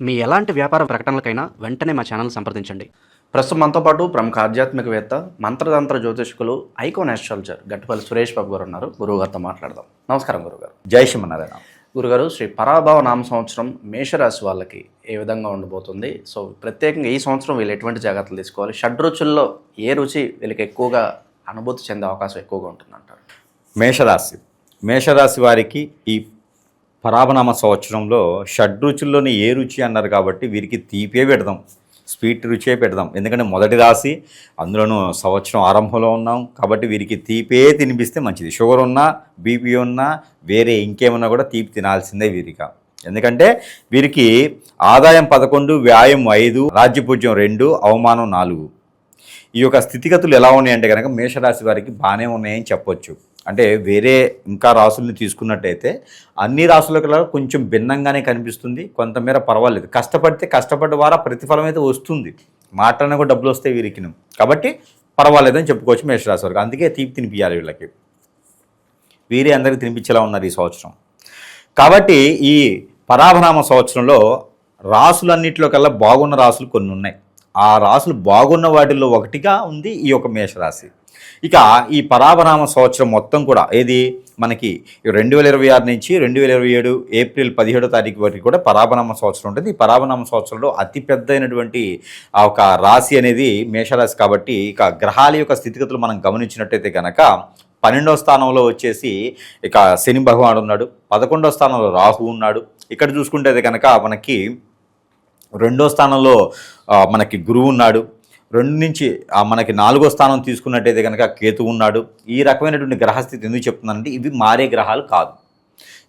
మీ ఎలాంటి వ్యాపార ప్రకటనలకైనా వెంటనే మా ఛానల్ సంప్రదించండి. ప్రస్తుతం మనతో పాటు ప్రముఖ ఆధ్యాత్మికవేత్త, మంత్రతంత్ర జ్యోతిష్కులు, ఐకాన్ ఆస్ట్రాలజర్ గట్టుపల్లి సురేష్ బాబు గారు ఉన్నారు. గురువుగారితో మాట్లాడదాం. నమస్కారం గురుగారు. జై శ్రీమన్నారాయణ. గురుగారు, శ్రీ పరాభవ నామ సంవత్సరం మేషరాశి వాళ్ళకి ఏ విధంగా ఉండబోతుంది? సో ప్రత్యేకంగా ఈ సంవత్సరం వీళ్ళు ఎటువంటి జాగ్రత్తలు తీసుకోవాలి? షడ్రుచుల్లో ఏ రుచి వీళ్ళకి ఎక్కువగా అనుభూతి చెందే అవకాశం ఎక్కువగా ఉంటుందంటారు? మేషరాశి వారికి ఈ పరాభనామ సంవత్సరంలో షడ్రుచుల్లోని ఏ రుచి అన్నారు కాబట్టి వీరికి తీపే పెడదాం, స్వీట్ రుచే పెడదాం. ఎందుకంటే మొదటి రాశి, అందులోనూ సంవత్సరం ఆరంభంలో ఉన్నాం కాబట్టి వీరికి తీపే తినిపిస్తే మంచిది. షుగర్ ఉన్నా, బీపీ ఉన్నా, వేరే ఇంకేమన్నా కూడా తీపి తినాల్సిందే వీరిక. ఎందుకంటే వీరికి ఆదాయం 11, వ్యాయం 5, రాజ్యపూజ్యం 2, అవమానం 4. ఈ యొక్క స్థితిగతులు ఎలా ఉన్నాయంటే కనుక మేషరాశి వారికి బాగానే ఉన్నాయని చెప్పొచ్చు. అంటే వేరే ఇంకా రాసుల్ని తీసుకున్నట్టయితే అన్ని రాసుల కల్లా కొంచెం భిన్నంగానే కనిపిస్తుంది. కొంతమేర పర్వాలేదు, కష్టపడితే కష్టపడ్డ వారా ప్రతిఫలం అయితే వస్తుంది. మాట్లాడినా కూడా డబ్బులు వస్తాయి వీరికి, కాబట్టి పర్వాలేదని చెప్పుకోవచ్చు మేషరాశి వారికి. అందుకే తీపి తినిపించాలి వీళ్ళకి. వీరే అందరికీ తినిపించేలా ఉన్నారు ఈ సంవత్సరం. కాబట్టి ఈ పరాభనామ సంవత్సరంలో రాసులన్నింటిలో కల్లా బాగున్న రాసులు కొన్ని ఉన్నాయి. ఆ రాసులు బాగున్న వాటిల్లో ఒకటిగా ఉంది ఈ యొక్క మేషరాశి. ఇక ఈ పరాభనామ సంవత్సరం మొత్తం కూడా ఏది మనకి 2026 నుంచి 2027 ఏప్రిల్ 17వ తారీఖు వరకు కూడా పరాభనామ సంవత్సరం ఉంటుంది. ఈ పరాభనామ సంవత్సరంలో అతిపెద్దైనటువంటి ఆ ఒక రాశి అనేది మేషరాశి. కాబట్టి ఇక గ్రహాల యొక్క స్థితిగతులు మనం గమనించినట్టయితే కనుక 12వ స్థానంలో వచ్చేసి ఇక శని భగవానుడు ఉన్నాడు. 11వ స్థానంలో రాహు ఉన్నాడు. ఇక్కడ చూసుకుంటే కనుక మనకి 2వ స్థానంలో మనకి గురువు ఉన్నాడు. 2 నుంచి మనకి 4వ స్థానం తీసుకున్నట్టయితే కనుక కేతు ఉన్నాడు. ఈ రకమైనటువంటి గ్రహస్థితి ఎందుకు చెప్తున్నానంటే ఇవి మారే గ్రహాలు కాదు.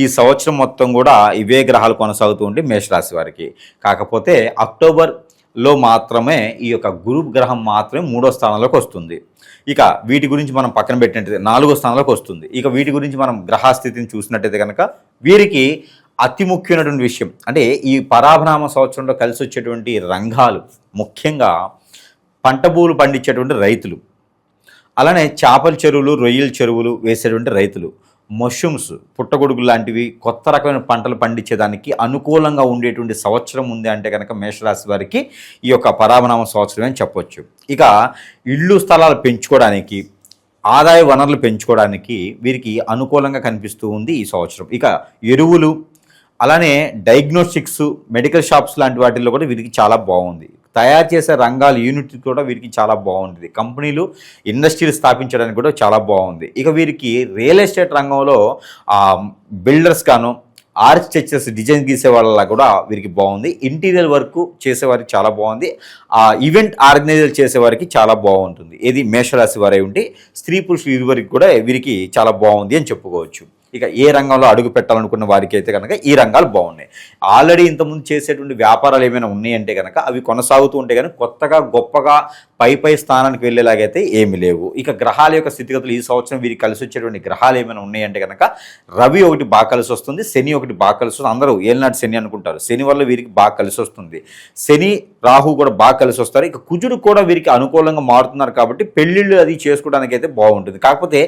ఈ సంవత్సరం మొత్తం కూడా ఇవే గ్రహాలు కొనసాగుతూ ఉంటే మేషరాశి వారికి. కాకపోతే అక్టోబర్లో మాత్రమే ఈ యొక్క గురు గ్రహం మాత్రమే 3వ స్థానంలోకి వస్తుంది. ఇక వీటి గురించి మనం పక్కన పెట్టినట్టయితే 4వ స్థానంలోకి వస్తుంది. ఇక వీటి గురించి మనం గ్రహస్థితిని చూసినట్టయితే కనుక వీరికి అతి ముఖ్యమైనటువంటి విషయం అంటే ఈ పరాభనామ సంవత్సరంలో కలిసి వచ్చేటువంటి రంగాలు ముఖ్యంగా పంట భూములు పండించేటువంటి రైతులు, అలానే చేపల చెరువులు, రొయ్యల చెరువులు వేసేటువంటి రైతులు, మష్రూమ్స్, పుట్టగొడుగులు లాంటివి కొత్త రకమైన పంటలు పండించేదానికి అనుకూలంగా ఉండేటువంటి సంవత్సరం ఉంది అంటే కనుక మేషరాశి వారికి ఈ యొక్క పరాభనామ సంవత్సరం అని చెప్పొచ్చు. ఇక ఇళ్ళు స్థలాలు పెంచుకోవడానికి, ఆదాయ వనరులు పెంచుకోవడానికి వీరికి అనుకూలంగా కనిపిస్తూ ఉంది ఈ సంవత్సరం. ఇక ఎరువులు, అలానే డయాగ్నోస్టిక్స్, మెడికల్ షాప్స్ లాంటి వాటిల్లో కూడా వీరికి చాలా బాగుంది. తయారు చేసే రంగాలు యూనిట్ కూడా వీరికి చాలా బాగుంటుంది. కంపెనీలు, ఇండస్ట్రీలు స్థాపించడానికి కూడా చాలా బాగుంది. ఇక వీరికి రియల్ ఎస్టేట్ రంగంలో బిల్డర్స్ గాను, ఆర్కిటెక్చర్స్, డిజైన్ గీసే వాళ్ళ కూడా వీరికి బాగుంది. ఇంటీరియర్ వర్క్ చేసేవారికి చాలా బాగుంది. ఈవెంట్ ఆర్గనైజర్ చేసేవారికి చాలా బాగుంటుంది. ఇది మేషరాశి వారై ఉంటే స్త్రీ పురుషులు ఇరువురికి కూడా వీరికి చాలా బాగుంది అని చెప్పుకోవచ్చు. ఇక ఏ రంగంలో అడుగు పెట్టాలనుకున్న వారికి అయితే కనుక ఈ రంగాలు బాగున్నాయి. ఆల్రెడీ ఇంతకుముందు చేసేటువంటి వ్యాపారాలు ఏమైనా ఉన్నాయంటే కనుక అవి కొనసాగుతూ ఉంటే కనుక కొత్తగా గొప్పగా పై స్థానానికి వెళ్ళేలాగైతే ఏమీ లేవు. ఇక గ్రహాల యొక్క స్థితిగతులు ఈ సంవత్సరం వీరికి కలిసి వచ్చేటువంటి గ్రహాలు ఏమైనా ఉన్నాయంటే కనుక రవి ఒకటి బాగా కలిసి వస్తుంది, శని ఒకటి బాగా కలిసి వస్తుంది. అందరూ ఏళ్ళనాటి శని అనుకుంటారు, శని వల్ల వీరికి బాగా కలిసి వస్తుంది. శని, రాహు కూడా బాగా కలిసి వస్తారు. ఇక కుజుడు కూడా వీరికి అనుకూలంగా మారుతున్నారు కాబట్టి పెళ్లిళ్ళు అది చేసుకోవడానికి అయితే బాగుంటుంది. కాకపోతే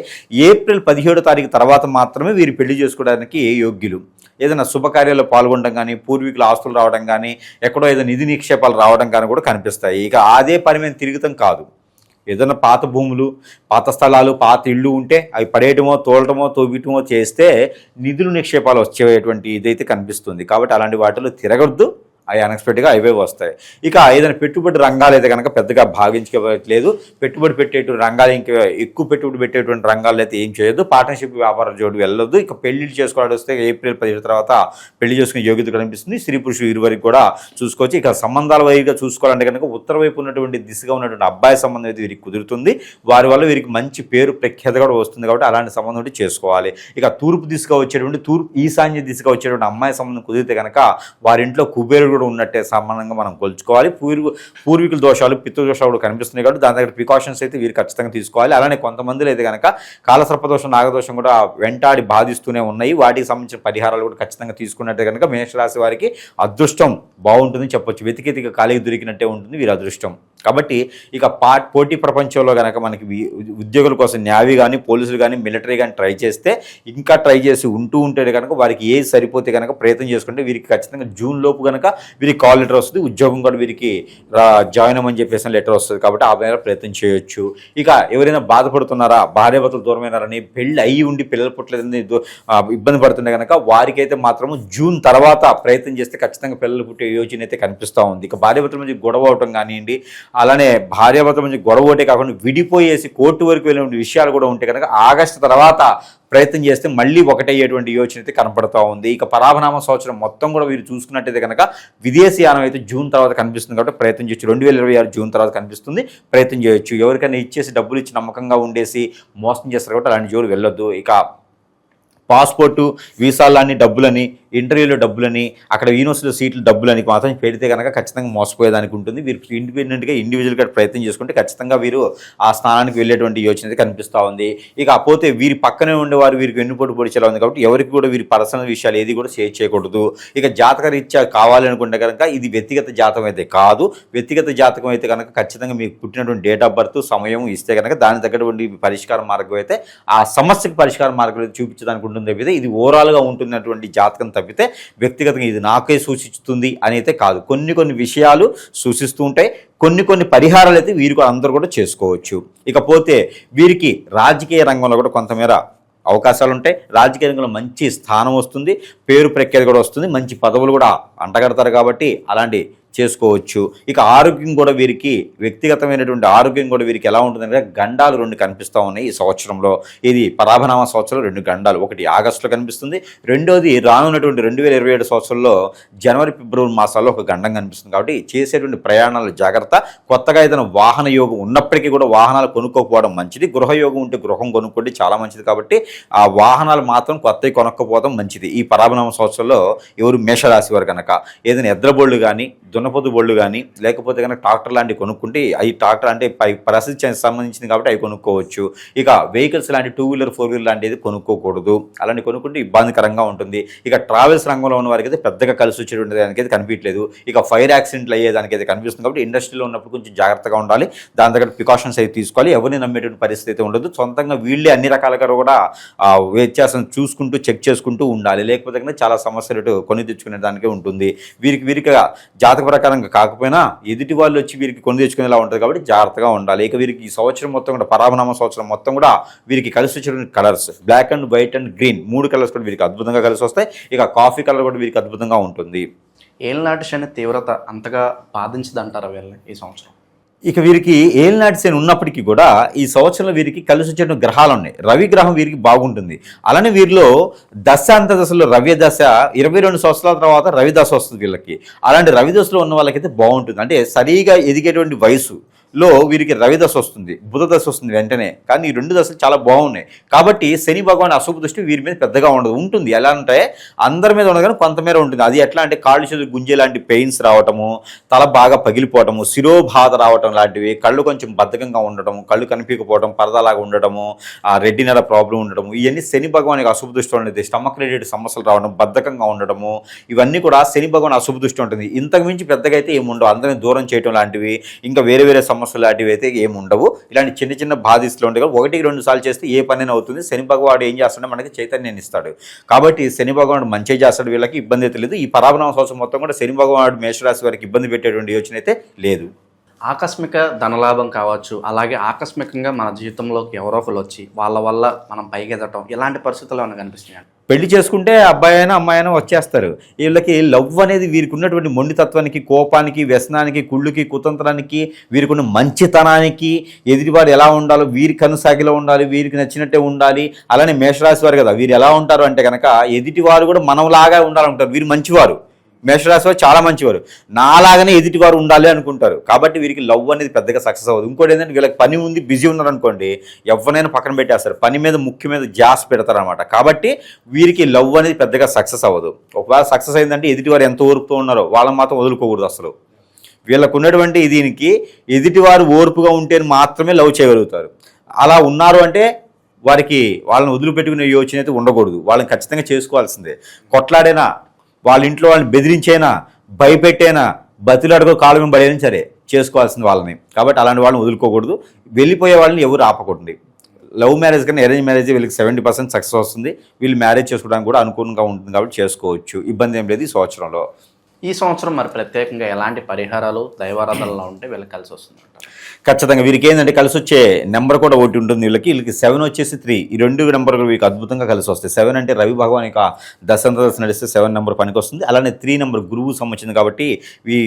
ఏప్రిల్ 17వ తారీఖు తర్వాత మాత్రమే వీరు పెళ్లి చేసుకోవడానికి యోగ్యులు. ఏదైనా శుభకార్యాల్లో పాల్గొనడం కానీ, పూర్వీకుల ఆస్తులు రావడం కానీ, ఎక్కడో ఏదైనా నిధి నిక్షేపాలు రావడం కానీ కూడా కనిపిస్తాయి. ఇక అదే పని మీద తిరుగుతాం కాదు. ఏదైనా పాత భూములు, పాత స్థలాలు, పాత ఇళ్ళు ఉంటే అవి పడేయటమో, తోలటమో, తోవిటమో చేస్తే నిధులు నిక్షేపాలు వచ్చేటువంటి ఇదైతే కనిపిస్తుంది. కాబట్టి అలాంటి వాటిలో తిరగొద్దు. అవి అన్ఎక్స్పెక్టెడ్గా అవే వస్తాయి. ఇక ఏదైనా పెట్టుబడి రంగాలు అయితే కనుక పెద్దగా భావించలేదు. పెట్టుబడి పెట్టేటువంటి రంగాలు, ఇంకా ఎక్కువ పెట్టుబడి పెట్టేటువంటి రంగాలు అయితే ఏం చేయొద్దు. పార్ట్నర్షిప్ వ్యాపారం జోడు వెళ్ళొద్దు. ఇక పెళ్లిళ్ళు చేసుకోవాల్సి వస్తే ఏప్రిల్ 17 తర్వాత పెళ్లి చేసుకునే యోగ్యత కనిపిస్తుంది. స్త్రీ పురుషులు ఇరువరికి కూడా చూసుకోవచ్చు. ఇక సంబంధాల వైపుగా చూసుకోవాలంటే కనుక ఉత్తర వైపు ఉన్నటువంటి దిశగా ఉన్నటువంటి అబ్బాయి సంబంధం అయితే వీరికి కుదురుతుంది. వారి వల్ల వీరికి మంచి పేరు ప్రఖ్యాత కూడా వస్తుంది. కాబట్టి అలాంటి సంబంధం ఒకటి చేసుకోవాలి. ఇక తూర్పు దిశగా వచ్చేటువంటి, ఈశాన్య దిశగా వచ్చేటువంటి అమ్మాయి సంబంధం కుదిరితే కనుక వారింట్లో కుబేరుడు కూడా ఉన్నట్టే సంబంధంగా మనం కొలుచుకోవాలి. పూర్వీకుల దోషాలు, పితృదోషాలు కూడా కనిపిస్తున్నాయి కాబట్టి దాని దగ్గర ప్రికాషన్స్ అయితే వీరు ఖచ్చితంగా తీసుకోవాలి. అలానే కొంతమందిలో అయితే కనుక కాలసర్పదోషం, నాగదోషం కూడా వెంటాడి బాధిస్తూనే ఉన్నాయి. వాటికి సంబంధించిన పరిహారాలు కూడా ఖచ్చితంగా తీసుకున్నట్టే కనుక మేషరాశి వారికి అదృష్టం బాగుంటుందని చెప్పొచ్చు. వెతికి ఖాళీకి దొరికినట్టే ఉంటుంది వీరి అదృష్టం. కాబట్టి ఇక పోటీ ప్రపంచంలో కనుక మనకి ఉద్యోగుల కోసం న్యావీ కానీ, పోలీసులు కానీ, మిలిటరీ కానీ ట్రై చేస్తే, ఇంకా ట్రై చేసి ఉంటే కనుక వారికి ఏది సరిపోతే కనుక ప్రయత్నం చేసుకుంటే వీరికి ఖచ్చితంగా జూన్ లోపు కనుక వీరికి కాల్ లెటర్ వస్తుంది, ఉద్యోగం కూడా వీరికి జాయిన్ అవ్వమని చెప్పేసి లెటర్ వస్తుంది. కాబట్టి ఆ మీద ప్రయత్నం చేయొచ్చు. ఇక ఎవరైనా బాధపడుతున్నారా, భార్యాభర్తలు దూరమైనారని, పెళ్ళి అయ్యి ఉండి పిల్లలు పుట్టలేదని ఇబ్బంది పడుతుండే కనుక వారికైతే మాత్రము జూన్ తర్వాత ప్రయత్నం చేస్తే ఖచ్చితంగా పిల్లలు పుట్టే యోచన అయితే కనిపిస్తూ ఉంది. ఇక భార్యాభర్తల మధ్య గొడవ అవటం కానివ్వండి, అలానే భార్యాభర్తల మధ్య గొడవ ఒకటే కాకుండా విడిపోయేసి కోర్టు వరకు వెళ్ళే విషయాలు కూడా ఉంటే కనుక ఆగస్టు తర్వాత ప్రయత్నం చేస్తే మళ్ళీ ఒకటయ్యేటువంటి యోచన అయితే కనపడుతూ ఉంది. ఇక పరాభనామ సంవత్సరం మొత్తం కూడా వీరు చూసుకున్నట్టయితే కనుక విదేశీయానం అయితే జూన్ తర్వాత కనిపిస్తుంది. కాబట్టి ప్రయత్నం చేయొచ్చు. 2026 జూన్ తర్వాత కనిపిస్తుంది, ప్రయత్నం చేయొచ్చు. ఎవరికైనా ఇచ్చేసి డబ్బులు ఇచ్చి నమ్మకంగా ఉండేసి మోసం చేస్తారు కాబట్టి అలాంటి జోలు వెళ్ళొద్దు. ఇక పాస్పోర్టు, వీసాలన్నీ డబ్బులని, ఇంటర్వ్యూలో డబ్బులని, అక్కడ యూనివర్సిటీలో సీట్లు డబ్బులని మాత్రం పెడితే కనుక ఖచ్చితంగా మోసపోయేదానికి ఉంటుంది. వీరు ఇండిపెండెంట్గా ఇండివిజువల్గా ప్రయత్నం చేసుకుంటే ఖచ్చితంగా వీరు ఆ స్థానానికి వెళ్ళేటువంటి యోచన అయితే కనిపిస్తూ ఉంది. ఇక పోతే వీరి పక్కనే ఉండేవారు వీరికి వెన్నుపోటు పొడిచేలా ఉంది. కాబట్టి ఎవరికి కూడా వీరి పర్సనల్ విషయాలు ఏది కూడా షేర్ చేయకూడదు. ఇక జాతక రీత్యా కావాలనుకుంటే కనుక ఇది వ్యక్తిగత జాతకం అయితే కాదు. వ్యక్తిగత జాతకం అయితే కనుక ఖచ్చితంగా మీకు పుట్టినటువంటి డేట్ ఆఫ్ బర్త్, సమయం ఇస్తే కనుక దాని తగ్గటువంటి పరిష్కార మార్గం అయితే ఆ సమస్యకు పరిష్కార మార్గం అయితే చూపించడానికి ఉంటుంది తప్పితే ఇది ఓవరాల్గా ఉంటున్నటువంటి జాతకం తప్పితే వ్యక్తిగతంగా ఇది నాకే సూచిస్తుంది అని అయితే కాదు. కొన్ని విషయాలు సూచిస్తూ ఉంటాయి. కొన్ని పరిహారాలు అయితే వీరికి అందరూ కూడా చేసుకోవచ్చు. ఇకపోతే వీరికి రాజకీయ రంగంలో కూడా కొంతమేర అవకాశాలు ఉంటాయి. రాజకీయ రంగంలో మంచి స్థానం వస్తుంది, పేరు ప్రఖ్యాతి కూడా వస్తుంది, మంచి పదవులు కూడా అంటగడతారు. కాబట్టి అలాంటి చేసుకోవచ్చు. ఇక ఆరోగ్యం కూడా వీరికి వ్యక్తిగతమైనటువంటి ఆరోగ్యం కూడా వీరికి ఎలా ఉంటుందంటే గండాలు 2 కనిపిస్తూ ఉన్నాయి ఈ సంవత్సరంలో. ఇది పరాభనామ సంవత్సరం 2 గండాలు, ఒకటి ఆగస్టులో కనిపిస్తుంది, రెండోది రానున్నటువంటి 2027 సంవత్సరంలో జనవరి, ఫిబ్రవరి మాసాల్లో ఒక గండం కనిపిస్తుంది. కాబట్టి చేసేటువంటి ప్రయాణాలు జాగ్రత్త. కొత్తగా ఏదైనా వాహన యోగం ఉన్నప్పటికీ కూడా వాహనాలు కొనుక్కోకపోవడం మంచిది. గృహయోగం ఉంటే గృహం కొనుక్కోండి, చాలా మంచిది. కాబట్టి ఆ వాహనాలు మాత్రం కొత్తవి కొనుక్కోపోవడం మంచిది. ఈ పరాభనామ సంవత్సరంలో ఎవరు మేషరాశి వారు కనుక ఏదైనా ఎద్రబోళ్ళు కానీ, దున్నపోతు బొళ్ళు కానీ, లేకపోతే కనుక ట్రాక్టర్ లాంటివి కొనుక్కుంటే అవి ట్రాక్టర్ అంటే పరిస్థితి సంబంధించింది కాబట్టి అవి కొనుక్కోవచ్చు. ఇక వెహికల్స్ లాంటి 2 వీలర్ 4 వీలర్ లాంటిది కొనుక్కోకూడదు. అలాంటి కొనుక్కుంటే ఇబ్బందికరంగా ఉంటుంది. ఇక ట్రావెల్స్ రంగంలో ఉన్న వారికి అయితే పెద్దగా కలిసి వచ్చేటువంటి దానికైతే కనిపించలేదు. ఇక ఫైర్ యాక్సిడెంట్లు అయ్యేదానికైతే కనిపిస్తుంది. కాబట్టి ఇండస్ట్రీలో ఉన్నప్పుడు కొంచెం జాగ్రత్తగా ఉండాలి. దాని దగ్గర ప్రికాషన్స్ అయితే తీసుకోవాలి. ఎవరిని నమ్మేటువంటి పరిస్థితి అయితే ఉండదు. సొంతంగా వీళ్ళే అన్ని రకాలుగా కూడా వ్యత్యాసం చూసుకుంటూ చెక్ చేసుకుంటూ ఉండాలి. లేకపోతే కనుక చాలా సమస్యలు కొని తెచ్చుకునే దానికే ఉంటుంది. వీరికి జాతక ప్రకారంగా కాకపోయినా ఎదుటి వాళ్ళు వచ్చి వీరికి కొని తెచ్చుకునేలా ఉంటుంది. కాబట్టి జాగ్రత్తగా ఉండాలి. ఇక వీరికి ఈ సంవత్సరం మొత్తం కూడా పరాభనామ సంవత్సరం మొత్తం కూడా వీరికి కలిసి వచ్చిన colours black and white and green 3 colours కూడా వీరికి అద్భుతంగా కలిసి వస్తాయి. ఇక కాఫీ కలర్ కూడా వీరికి అద్భుతంగా ఉంటుంది. ఏళ్ళనాటి శని తీవ్రత అంతగా బాధించదంటారా వీళ్ళని ఈ సంవత్సరం? ఇక వీరికి ఏలినాటి శని ఉన్నప్పటికీ కూడా ఈ సంవత్సరంలో వీరికి కలిసి వచ్చే గ్రహాలు ఉన్నాయి. రవి గ్రహం వీరికి బాగుంటుంది. అలానే వీరిలో దశలో రవి దశ 22 సంవత్సరాల తర్వాత రవి దశ వస్తుంది వీళ్ళకి. అలాంటి రవి దశలో ఉన్న వాళ్ళకైతే బాగుంటుంది. అంటే సరిగా ఎదిగేటువంటి వయసులో వీరికి రవి దశ వస్తుంది, బుధ దశ వస్తుంది వెంటనే. కానీ ఈ 2 దశలు చాలా బాగున్నాయి. కాబట్టి శని భగవాన్ అశుభ దృష్టి వీరి మీద పెద్దగా ఉండదు. ఉంటుంది ఎలా అంటే అందరి మీద ఉండదు కానీ కొంతమేర ఉంటుంది. అది ఎట్లా అంటే కాళ్ళు చేతులు గుంజే లాంటి పెయిన్స్ రావటము, తల బాగా పగిలిపోవటము, శిరోబాధ రావటం లాంటివి, కళ్ళు కొంచెం బద్ధకంగా ఉండటము, కళ్ళు కనిపించకపోవడం, పరదాలాగా ఉండటము, రెడ్డినర ప్రాబ్లం ఉండటము, ఇవన్నీ శని భగవానికి అశుభ దృష్టి ఉంటుంది. స్టమక్ రిలేటెడ్ సమస్యలు రావడం, బద్ధకంగా ఉండటము, ఇవన్నీ కూడా శని భగవాన్ అశుభ దృష్టి ఉంటుంది. ఇంతకు మించి పెద్దగా అయితే ఏముండవు. అందరినీ దూరం చేయడం లాంటివి, ఇంకా వేరే సమస్యలు లాంటివి అయితే ఏముండవు. ఇలాంటి చిన్న బాధిస్తులు ఉంటాయి. 1-2 సార్లు చేస్తే ఏ పని అవుతుంది. శని భగవాడు ఏం చేస్తాడో మనకి చైతన్యాన్ని ఇస్తాడు. కాబట్టి శని భగవానుడు మంచి చేస్తాడు. వీళ్ళకి ఇబ్బంది అయితే లేదు. ఈ పరాభనామ సంవత్సరం మొత్తం కూడా శని భగవానుడు మేషరాశి వారికి ఇబ్బంది పెట్టేటువంటి యోచన అయితే లేదు. ఆకస్మిక ధనలాభం కావచ్చు, అలాగే ఆకస్మికంగా మన జీవితంలోకి ఎవరో ఒకరు వచ్చి వాళ్ళ వల్ల మనం పైకి ఎదగటం, ఇలాంటి పరిస్థితులు ఏమైనా కనిపిస్తున్నాయి? పెళ్లి చేసుకుంటే అబ్బాయి అయినా అమ్మాయి అయినా వచ్చేస్తారు. వీళ్ళకి లవ్ అనేది వీరికి ఉన్నటువంటి మొండితత్వానికి, కోపానికి, వ్యసనానికి, కుళ్ళుకి, కుతంత్రానికి, వీరికి ఉన్న మంచితనానికి, ఎదుటివారు ఎలా ఉండాలో వీరి కనుసాగిలో ఉండాలి, వీరికి నచ్చినట్టే ఉండాలి. అలానే మేషరాశి వారు కదా, వీరు ఎలా ఉంటారు అంటే కనుక ఎదుటివారు కూడా మనలాగా ఉండాలంటారు. వీరు మంచివారు. మేషరాశి వారు చాలా మంచివారు. నాలాగానే ఎదుటివారు ఉండాలి అనుకుంటారు. కాబట్టి వీరికి లవ్ అనేది పెద్దగా సక్సెస్ అవ్వదు. ఇంకోటి ఏంటంటే వీళ్ళకి పని ఉంది, బిజీ ఉన్నారు అనుకోండి, ఎవరినైనా పక్కన పెట్టేస్తారు. పని మీద ముఖ్య మీద జాస్ పెడతారు అనమాట. కాబట్టి వీరికి లవ్ అనేది పెద్దగా సక్సెస్ అవ్వదు. ఒకవేళ సక్సెస్ అయిందంటే ఎదుటివారు ఎంత ఓర్పుతో ఉన్నారో వాళ్ళని మాత్రం వదులుకోకూడదు అసలు. వీళ్ళకు ఉన్నటువంటి దీనికి ఎదుటివారు ఓర్పుగా ఉంటే మాత్రమే లవ్ చేయగలుగుతారు. అలా ఉన్నారు అంటే వారికి వాళ్ళని వదిలిపెట్టుకునే యోచన అయితే ఉండకూడదు. వాళ్ళని ఖచ్చితంగా చేసుకోవాల్సిందే. కొట్లాడైనా, వాళ్ళ ఇంట్లో వాళ్ళని బెదిరించైనా, భయపెట్టైనా, బతిలాడుకో కాలు మీద పడైనా సరే చేసుకోవాల్సింది వాళ్ళని. కాబట్టి అలాంటి వాళ్ళని వదులుకోకూడదు. వెళ్ళిపోయే వాళ్ళని ఎవరు ఆపకూడదు. లవ్ మ్యారేజ్ కన్నా అరేంజ్ మ్యారేజ్ వీళ్ళకి 70% సక్సెస్ వస్తుంది. వీళ్ళు మ్యారేజ్ చేసుకోవడానికి కూడా అనుకూలంగా ఉంటుంది. కాబట్టి చేసుకోవచ్చు, ఇబ్బంది ఏం లేదు ఈ సంవత్సరంలో. ఈ సంవత్సరం మరి ప్రత్యేకంగా ఎలాంటి పరిహారాలు దైవారాధనలో ఉంటే వీళ్ళకి కలిసి వస్తుంది అంటారు? ఖచ్చితంగా వీరికి ఏంటంటే కలిసి వచ్చే నెంబర్ కూడా ఒకటి ఉంటుంది. వీళ్ళకి 7 వచ్చేసి 3, ఈ 2 నెంబర్ వీరికి అద్భుతంగా కలిసి వస్తాయి. 7 అంటే రవి భగవాన్ యొక్క దశంతదశ నడిస్తే 7 నెంబర్ పనికి వస్తుంది. అలానే 3 నెంబర్ గురువు సంబంధించింది కాబట్టి ఈ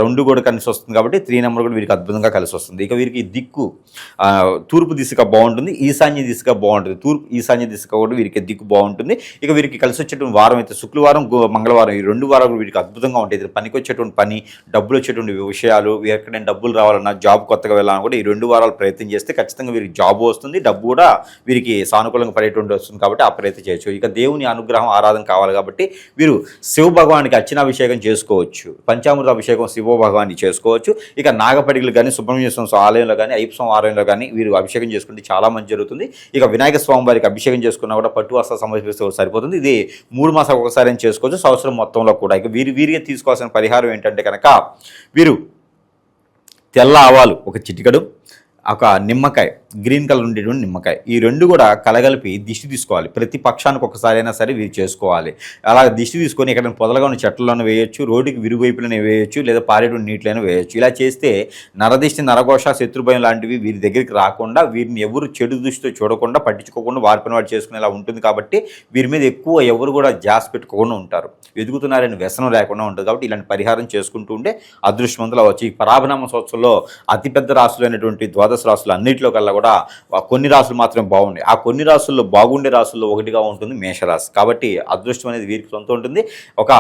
2 కూడా కలిసి వస్తుంది కాబట్టి 3 నెంబర్ కూడా వీరికి అద్భుతంగా కలిసి వస్తుంది. ఇక వీరికి దిక్కు తూర్పు దిశగా బాగుంటుంది, ఈశాన్య దిశగా బాగుంటుంది. తూర్పు ఈశాన్య దిశగా కూడా వీరికి దిక్కు బాగుంటుంది. ఇక వీరికి కలిసి వచ్చేటువంటి వారం అయితే శుక్రవారం మంగళవారం, ఈ 2 వారాలు వీరికి అద్భుతంగా ఉంటాయి. ఇది పనికి వచ్చేటువంటి పని, డబ్బులు వచ్చేటువంటి విషయాలు, ఎక్కడైనా డబ్బులు రావాలన్నా, జాబ్ కొత్తగా వెళ్ళాలన్నా కూడా ఈ 2 వారాలు ప్రయత్నం చేస్తే ఖచ్చితంగా వీరికి జాబ్ వస్తుంది, డబ్బు కూడా వీరికి సానుకూలంగా పడేటువంటి వస్తుంది కాబట్టి ఆ ప్రయత్నం చేయొచ్చు. ఇక దేవుని అనుగ్రహం ఆరాధన కావాలి కాబట్టి వీరు శివ భగవానికి అర్చనాభిషేకం చేసుకోవచ్చు, పంచామృత అభిషేకం శివ భగవాన్ని చేసుకోవచ్చు. ఇక నాగపడిగలు కానీ, సుబ్రహ్మణ్య స్వామి ఆలయంలో కానీ, అయ్యప్ప స్వామి ఆలయంలో కానీ వీరు అభిషేకం చేసుకుంటే చాలా మంచి జరుగుతుంది. ఇక వినాయక స్వామి వారికి అభిషేకం చేసుకున్నా కూడా పట్టు వస్త్ర సమర్పిస్తే సరిపోతుంది. ఇది 3 మాసాలకు ఒకసారి అని చేసుకోవచ్చు, సంవత్సరం మొత్తంలో కూడా. ఇక వీరికి తీసుకోవాల్సిన పరిహారం ఏంటంటే కనుక వీరు తెల్ల ఆవాలు ఒక చిటికెడు, ఒక నిమ్మకాయ, గ్రీన్ కలర్ ఉండేటువంటి నిమ్మకాయ, ఈ 2 కూడా కలగలిపి దిష్టి తీసుకోవాలి. ప్రతి పక్షానికి ఒకసారి అయినా సరే వీరు చేసుకోవాలి. అలా దిష్టి తీసుకొని ఎక్కడైనా పొదలుగా ఉన్న చెట్లలోనే వేయొచ్చు, రోడ్డుకి విరుగువైపులోనే వేయొచ్చు, లేదా పారేటువంటి నీటిలోనే వేయొచ్చు. ఇలా చేస్తే నరదిష్టి, నరఘోష, శత్రుభయం లాంటివి వీరి దగ్గరికి రాకుండా, వీరిని ఎవరు చెడు దృష్టితో చూడకుండా, పట్టించుకోకుండా వారి పని వాడు చేసుకునేలా ఉంటుంది. కాబట్టి వీరి మీద ఎక్కువ ఎవరు కూడా జాస్ పెట్టుకోకుండా ఉంటారు, వెతుకుతున్నారని వ్యసనం లేకుండా ఉంటుంది. కాబట్టి ఇలాంటి పరిహారం చేసుకుంటూ ఉంటే అదృష్టవంతులు అవ్వచ్చు. ఈ పరాభనామ సంవత్సరంలో అతిపెద్ద రాశులు అయినటువంటి ద్వాదశ రాశులు అన్నింటిలో కల్లా కూడా కొన్ని రాశులు మాత్రమే బాగుంటాయి. ఆ కొన్ని రాశుల్లో బాగుండే రాశుల్లో ఒకటిగా ఉంటుంది మేషరాశి. కాబట్టి అదృష్టం అనేది వీరికి సొంతం ఉంటుంది. ఒక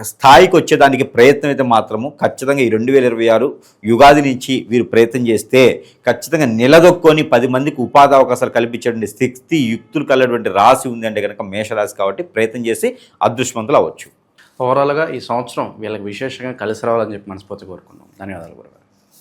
స్థాయికి వచ్చేదానికి ప్రయత్నం అయితే మాత్రము ఖచ్చితంగా ఈ 2026 యుగాది నుంచి వీరు ప్రయత్నం చేస్తే ఖచ్చితంగా నిలదొక్కొని 10 మందికి ఉపాధి అవకాశాలు కల్పించేటువంటి శక్తి యుక్తులు కలిగినటువంటి రాశి ఉంది అంటే కనుక మేషరాశి. కాబట్టి ప్రయత్నం చేసి అదృష్టవంతులు అవ్వచ్చు. ఓవరాల్గా ఈ సంవత్సరం వీళ్ళకి విశేషంగా కలిసి రావాలని చెప్పి మనస్ఫూర్తి కోరుకున్నాం. ధన్యవాదాలు గురుగారు.